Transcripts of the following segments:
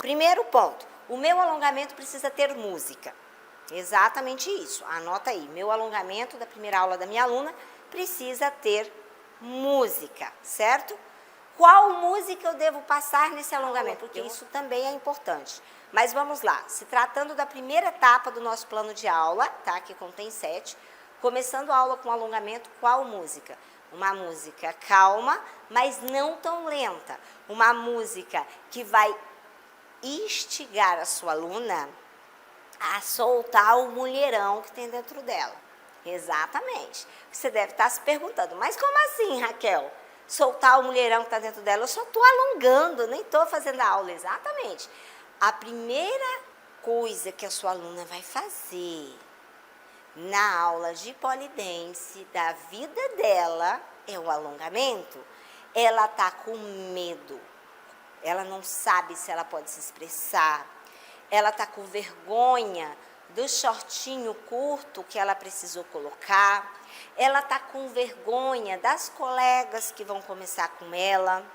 Primeiro ponto, o meu alongamento precisa ter música. Exatamente isso, anota aí, meu alongamento da primeira aula da minha aluna precisa ter música, certo? Qual música eu devo passar nesse alongamento? Porque isso também é importante. Mas vamos lá, se tratando da primeira etapa do nosso plano de aula, tá? Que contém 7, começando a aula com alongamento, qual música? Uma música calma, mas não tão lenta. Uma música que vai instigar a sua aluna a soltar o mulherão que tem dentro dela. Exatamente. Você deve estar se perguntando, mas como assim, Raquel? Soltar o mulherão que está dentro dela? Eu só estou alongando, nem estou fazendo a aula. Exatamente. A primeira coisa que a sua aluna vai fazer na aula de polidense da vida dela é o alongamento. Ela está com medo. Ela não sabe se ela pode se expressar. Ela está com vergonha do shortinho curto que ela precisou colocar. Ela está com vergonha das colegas que vão começar com ela.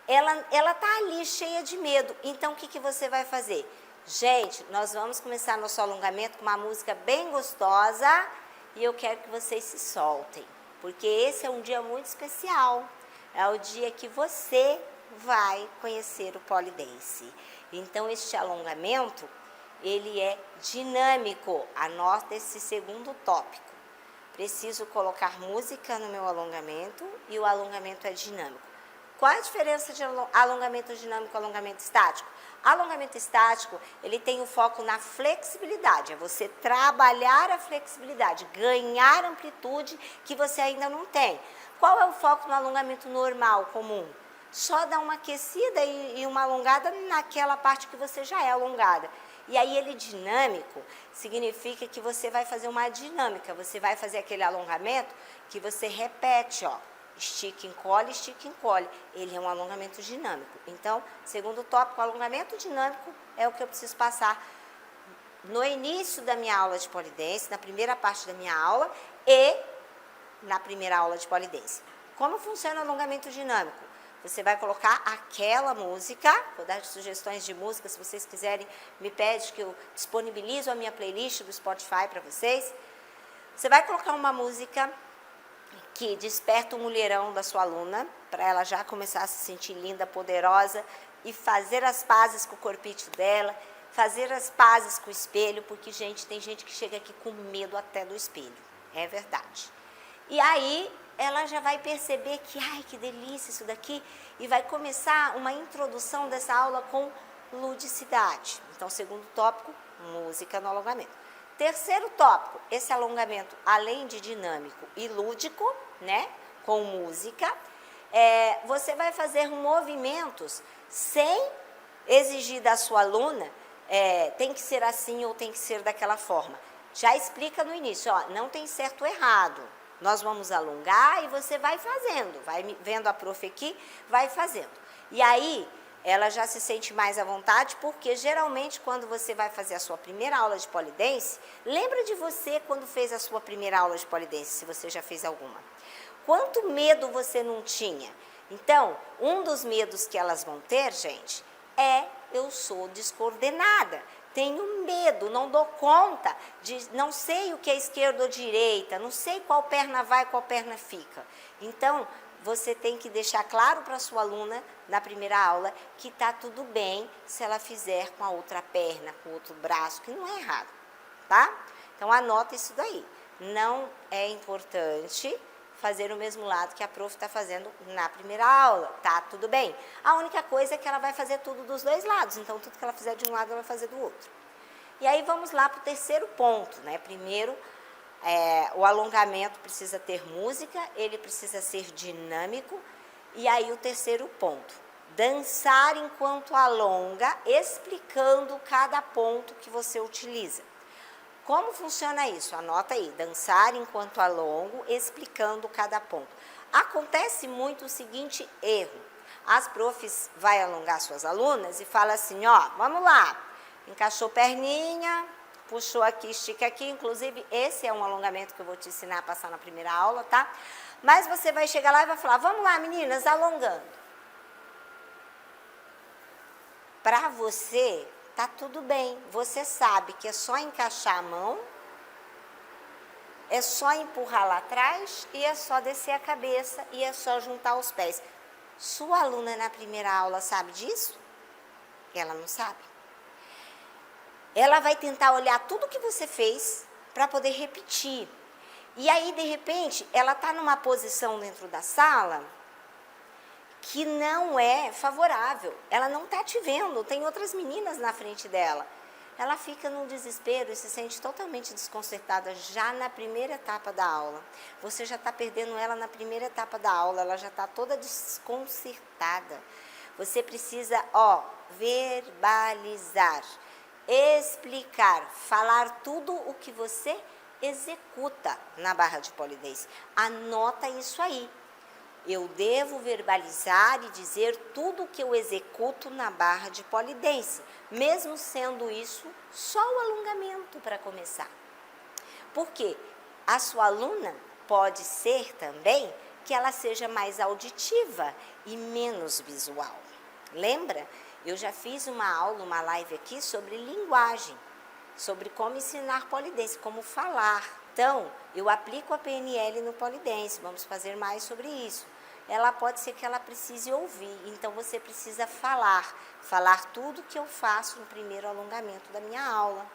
Ela está ali cheia de medo. Então, o que você vai fazer? Gente, nós vamos começar nosso alongamento com uma música bem gostosa e eu quero que vocês se soltem, porque esse é um dia muito especial. É o dia que você vai conhecer o polidense. Então, este alongamento, ele é dinâmico. Anota esse segundo tópico. Preciso colocar música no meu alongamento e o alongamento é dinâmico. Qual a diferença de alongamento dinâmico e alongamento estático? Alongamento estático, ele tem o foco na flexibilidade, é você trabalhar a flexibilidade, ganhar amplitude que você ainda não tem. Qual é o foco no alongamento normal, comum? Só dar uma aquecida e uma alongada naquela parte que você já é alongada. E aí ele dinâmico significa que você vai fazer uma dinâmica, você vai fazer aquele alongamento que você repete, ó. Estica, encolhe. Ele é um alongamento dinâmico. Então, segundo tópico, alongamento dinâmico é o que eu preciso passar no início da minha aula de polidense, na primeira parte da minha aula e na primeira aula de polidense. Como funciona o alongamento dinâmico? Você vai colocar aquela música, vou dar sugestões de música, se vocês quiserem, me pede que eu disponibilizo a minha playlist do Spotify para vocês. Você vai colocar uma música que desperta o mulherão da sua aluna, para ela já começar a se sentir linda, poderosa e fazer as pazes com o corpite dela, fazer as pazes com o espelho, porque, gente, tem gente que chega aqui com medo até do espelho, é verdade. E aí, ela já vai perceber que, ai, que delícia isso daqui, e vai começar uma introdução dessa aula com ludicidade. Então, segundo tópico, música no alongamento. Terceiro tópico, esse alongamento, além de dinâmico e lúdico, né, com música, você vai fazer movimentos sem exigir da sua aluna, tem que ser assim ou tem que ser daquela forma. Já explica no início, ó, não tem certo ou errado. Nós vamos alongar e você vai fazendo, vai vendo a prof aqui, vai fazendo. E aí, ela já se sente mais à vontade, porque geralmente quando você vai fazer a sua primeira aula de polidense, lembra de você quando fez a sua primeira aula de polidense, se você já fez alguma. Quanto medo você não tinha? Então, um dos medos que elas vão ter, gente, eu sou descoordenada. Tenho medo, não dou conta, não sei o que é esquerda ou direita, não sei qual perna vai, qual perna fica. Então, você tem que deixar claro para a sua aluna, na primeira aula, que está tudo bem se ela fizer com a outra perna, com o outro braço, que não é errado, tá? Então, anota isso daí. Não é importante fazer o mesmo lado que a prof está fazendo na primeira aula, tá? Tudo bem. A única coisa é que ela vai fazer tudo dos dois lados, então tudo que ela fizer de um lado, ela vai fazer do outro. E aí vamos lá para o terceiro ponto, né? Primeiro, o alongamento precisa ter música, ele precisa ser dinâmico, e aí o terceiro ponto, dançar enquanto alonga, explicando cada ponto que você utiliza. Como funciona isso? Anota aí, dançar enquanto alongo, explicando cada ponto. Acontece muito o seguinte erro, as profs vai alongar suas alunas e fala assim, ó, vamos lá, encaixou perninha, puxou aqui, estica aqui, inclusive esse é um alongamento que eu vou te ensinar a passar na primeira aula, tá? Mas você vai chegar lá e vai falar, vamos lá meninas, alongando. Para você, tá tudo bem. Você sabe que é só encaixar a mão, é só empurrar lá atrás e é só descer a cabeça e é só juntar os pés. Sua aluna na primeira aula sabe disso? Ela não sabe. Ela vai tentar olhar tudo que você fez para poder repetir. E aí, de repente, ela está numa posição dentro da sala que não é favorável. Ela não está te vendo, tem outras meninas na frente dela. Ela fica num desespero e se sente totalmente desconcertada já na primeira etapa da aula. Você já está perdendo ela na primeira etapa da aula, ela já está toda desconcertada. Você precisa, verbalizar, explicar, falar tudo o que você executa na barra de pole dance. Anota isso aí. Eu devo verbalizar e dizer tudo o que eu executo na barra de pole dance, mesmo sendo isso só o alongamento para começar. Porque a sua aluna pode ser também que ela seja mais auditiva e menos visual. Lembra? Eu já fiz uma aula, uma live aqui sobre linguagem, sobre como ensinar pole dance, como falar. Então, eu aplico a PNL no pole dance, vamos fazer mais sobre isso. Ela pode ser que ela precise ouvir, então você precisa falar tudo que eu faço no primeiro alongamento da minha aula.